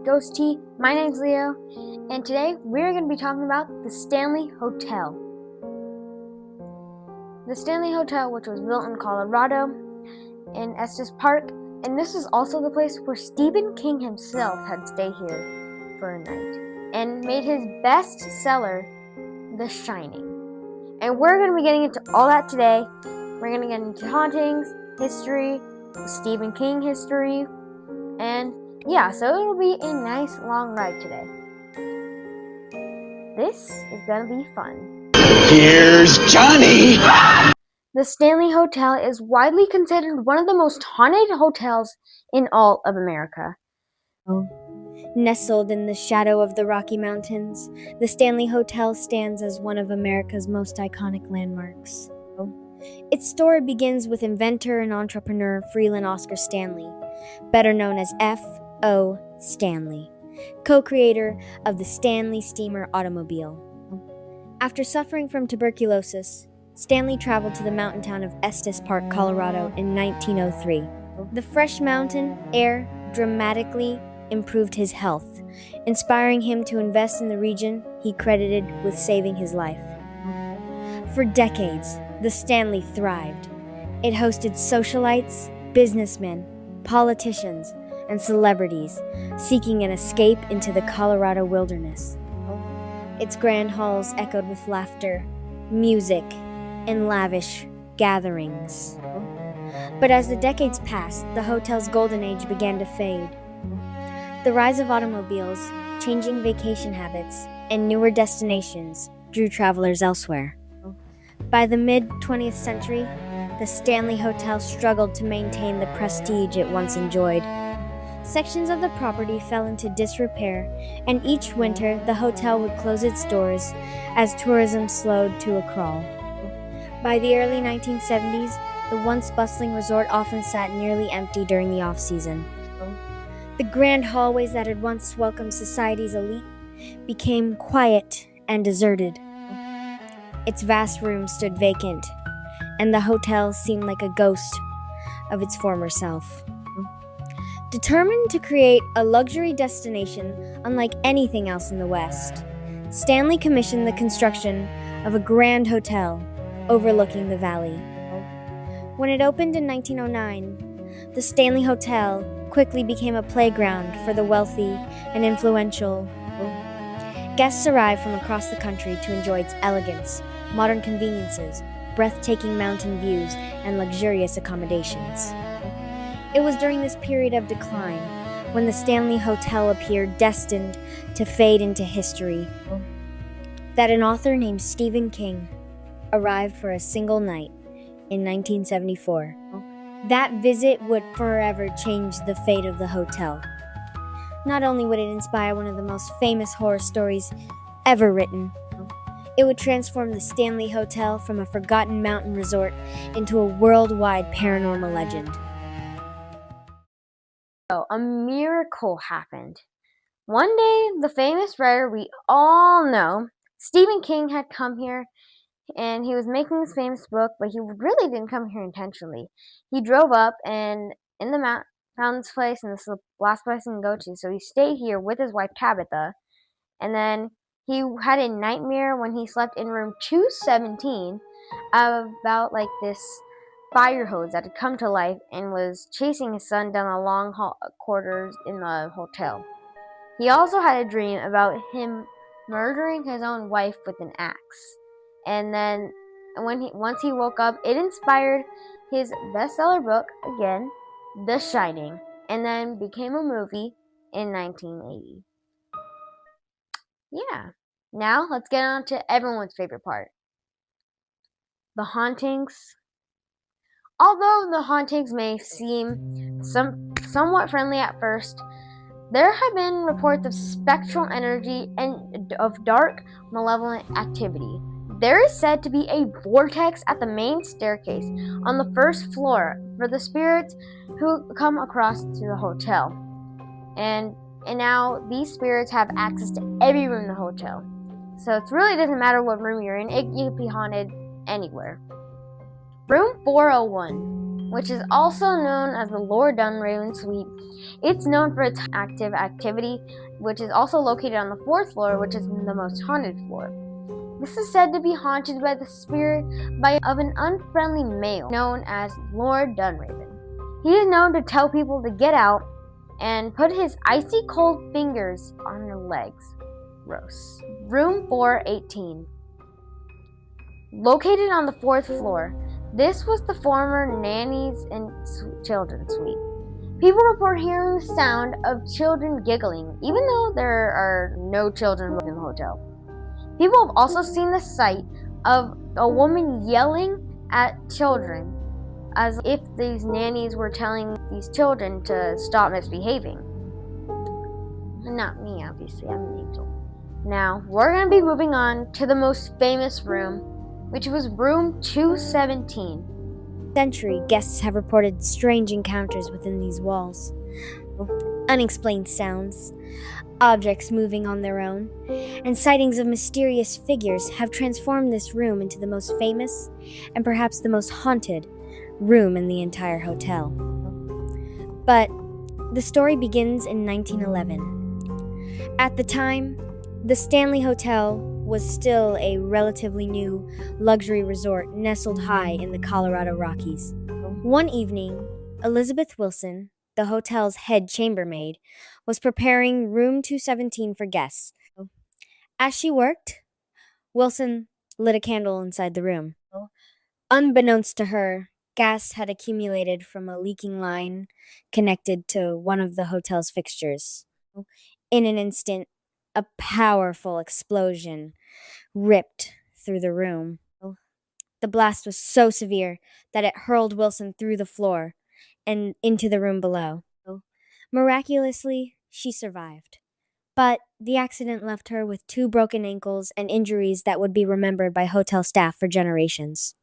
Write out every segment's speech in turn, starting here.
Ghost Tea. My name's Leo, and today we're going to be talking about the Stanley Hotel. The Stanley Hotel, which was built in Colorado, in Estes Park, and this is also the place where Stephen King himself had stayed here for a night, and made his bestseller, The Shining. And we're going to be getting into all that today. We're going to get into hauntings, history, Stephen King history, and yeah, so it'll be a nice long ride today. This is gonna be fun. Here's Johnny! The Stanley Hotel is widely considered one of the most haunted hotels in all of America. Nestled in the shadow of the Rocky Mountains, the Stanley Hotel stands as one of America's most iconic landmarks. Its story begins with inventor and entrepreneur Freeland Oscar Stanley, better known as F.O. Stanley, co-creator of the Stanley Steamer automobile. After suffering from tuberculosis, Stanley traveled to the mountain town of Estes Park, Colorado in 1903. The fresh mountain air dramatically improved his health, inspiring him to invest in the region he credited with saving his life. For decades, the Stanley thrived. It hosted socialites, businessmen, politicians, and celebrities seeking an escape into the Colorado wilderness. Its grand halls echoed with laughter, music, and lavish gatherings. But as the decades passed, the hotel's golden age began to fade. The rise of automobiles, changing vacation habits, and newer destinations drew travelers elsewhere. By the mid-20th century, the Stanley Hotel struggled to maintain the prestige it once enjoyed. Sections of the property fell into disrepair, and each winter the hotel would close its doors as tourism slowed to a crawl. By the early 1970s, the once bustling resort often sat nearly empty during the off-season. The grand hallways that had once welcomed society's elite became quiet and deserted. Its vast rooms stood vacant, and the hotel seemed like a ghost of its former self. Determined to create a luxury destination unlike anything else in the West, Stanley commissioned the construction of a grand hotel overlooking the valley. When it opened in 1909, the Stanley Hotel quickly became a playground for the wealthy and influential. Guests arrived from across the country to enjoy its elegance, modern conveniences, breathtaking mountain views, and luxurious accommodations. It was during this period of decline, when the Stanley Hotel appeared destined to fade into history, that an author named Stephen King arrived for a single night in 1974. That visit would forever change the fate of the hotel. Not only would it inspire one of the most famous horror stories ever written, it would transform the Stanley Hotel from a forgotten mountain resort into a worldwide paranormal legend. So, a miracle happened. One day, the famous writer we all know, Stephen King, had come here, and he was making his famous book, but he really didn't come here intentionally. He drove up and in the found this place, and this is the last place he can go to, so he stayed here with his wife Tabitha, and then he had a nightmare when he slept in room 217 about this fire hose that had come to life and was chasing his son down the long corridors in the hotel. He also had a dream about him murdering his own wife with an axe. And then once he woke up, it inspired his bestseller book again, The Shining, and then became a movie in 1980. Yeah. Now let's get on to everyone's favorite part. The hauntings. Although the hauntings may seem somewhat friendly at first, there have been reports of spectral energy and of dark, malevolent activity. There is said to be a vortex at the main staircase on the first floor for the spirits who come across to the hotel. And now these spirits have access to every room in the hotel. So it really doesn't matter what room you're in, you can be haunted anywhere. Room 401. which is also known as the Lord Dunraven Suite. It's known for its active activity, which is also located on the fourth floor, which is the most haunted floor. This is said to be haunted by the spirit of an unfriendly male known as Lord Dunraven. He is known to tell people to get out and put his icy cold fingers on their legs. Gross. Room 418. Located on the fourth floor, this was the former nannies and children's suite. People report hearing the sound of children giggling, even though there are no children in the hotel. People have also seen the sight of a woman yelling at children as if these nannies were telling these children to stop misbehaving. Not me, obviously, I'm an angel. Now, we're going to be moving on to the most famous room, which was room 217. Century, guests have reported strange encounters within these walls. Unexplained sounds, objects moving on their own, and sightings of mysterious figures have transformed this room into the most famous and perhaps the most haunted room in the entire hotel. But the story begins in 1911. At the time, the Stanley Hotel was still a relatively new luxury resort nestled high in the Colorado Rockies. One evening, Elizabeth Wilson, the hotel's head chambermaid, was preparing room 217 for guests. As she worked, Wilson lit a candle inside the room. Unbeknownst to her, gas had accumulated from a leaking line connected to one of the hotel's fixtures. In an instant, a powerful explosion ripped through the room. The blast was so severe that it hurled Wilson through the floor and into the room below. Miraculously, she survived. But the accident left her with 2 broken ankles and injuries that would be remembered by hotel staff for generations.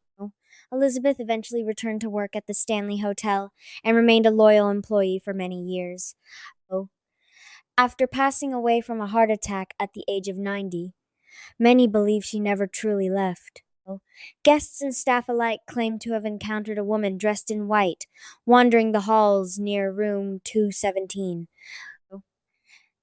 Elizabeth eventually returned to work at the Stanley Hotel and remained a loyal employee for many years. After passing away from a heart attack at the age of 90, many believe she never truly left. Guests and staff alike claim to have encountered a woman dressed in white, wandering the halls near room 217.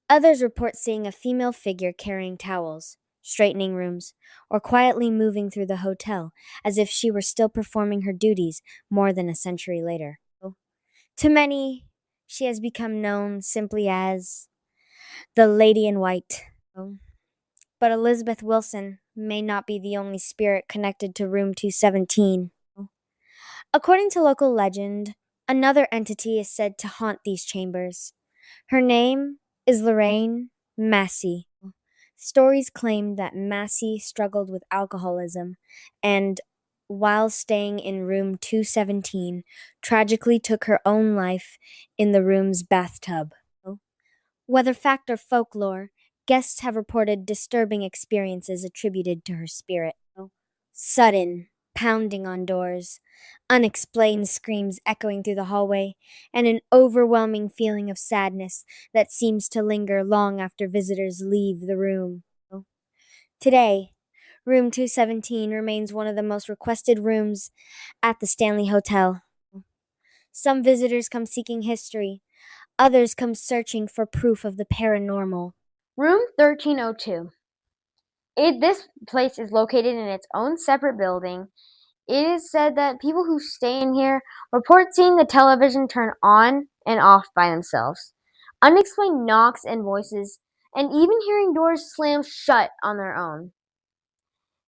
Others report seeing a female figure carrying towels, straightening rooms, or quietly moving through the hotel as if she were still performing her duties more than a century later. To many, she has become known simply as the Lady in White. But Elizabeth Wilson may not be the only spirit connected to room 217. According to local legend, another entity is said to haunt these chambers. Her name is Lorraine Massey. Stories claim that Massey struggled with alcoholism and, while staying in room 217, tragically took her own life in the room's bathtub. Whether fact or folklore, guests have reported disturbing experiences attributed to her spirit. Sudden pounding on doors, unexplained screams echoing through the hallway, and an overwhelming feeling of sadness that seems to linger long after visitors leave the room. Today, room 217 remains one of the most requested rooms at the Stanley Hotel. Some visitors come seeking history, others come searching for proof of the paranormal. Room 1302. This place is located in its own separate building. It is said that people who stay in here report seeing the television turn on and off by themselves, unexplained knocks and voices, and even hearing doors slam shut on their own.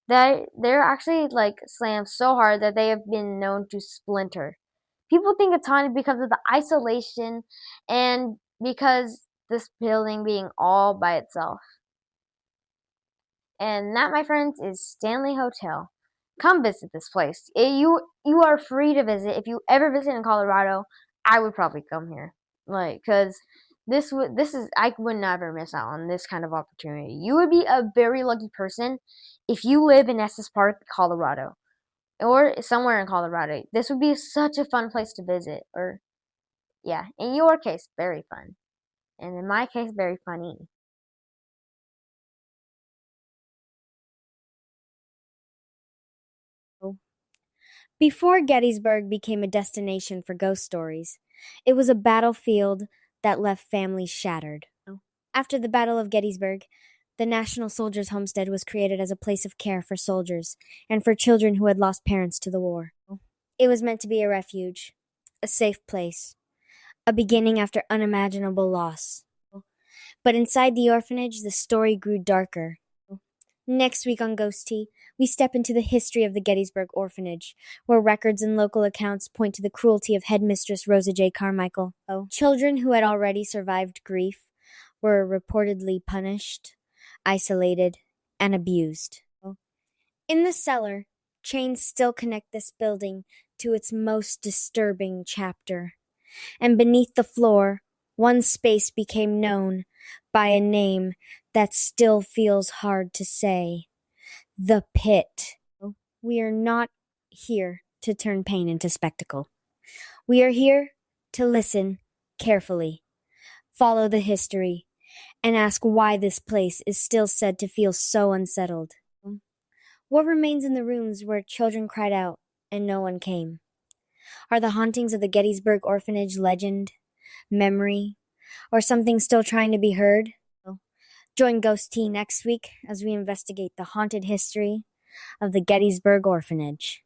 They're actually slammed so hard that they have been known to splinter. People think it's haunted because of the isolation and because this building being all by itself. And that, my friends, is Stanley Hotel. Come visit this place. You are free to visit. If you ever visit in Colorado, I would probably come here. Cause this is I would never miss out on this kind of opportunity. You would be a very lucky person if you live in Estes Park, Colorado, or somewhere in Colorado. This would be such a fun place to visit. Or yeah, in your case, very fun, and in my case, very funny. Before Gettysburg became a destination for ghost stories, it was a battlefield that left families shattered. After the Battle of Gettysburg, the National Soldiers' Homestead was created as a place of care for soldiers and for children who had lost parents to the war. It was meant to be a refuge, a safe place, a beginning after unimaginable loss. But inside the orphanage, the story grew darker. Next week on Ghost Tea, we step into the history of the Gettysburg Orphanage, where records and local accounts point to the cruelty of headmistress Rosa J. Carmichael. Children who had already survived grief were reportedly punished, isolated, and abused. In the cellar, chains still connect this building to its most disturbing chapter. And beneath the floor, one space became known by a name that still feels hard to say: the Pit. We are not here to turn pain into spectacle. We are here to listen carefully, follow the history, and ask why this place is still said to feel so unsettled. What remains in the rooms where children cried out and no one came? Are the hauntings of the Gettysburg Orphanage legend, memory, or something still trying to be heard? Join Ghost Tea next week as we investigate the haunted history of the Gettysburg Orphanage.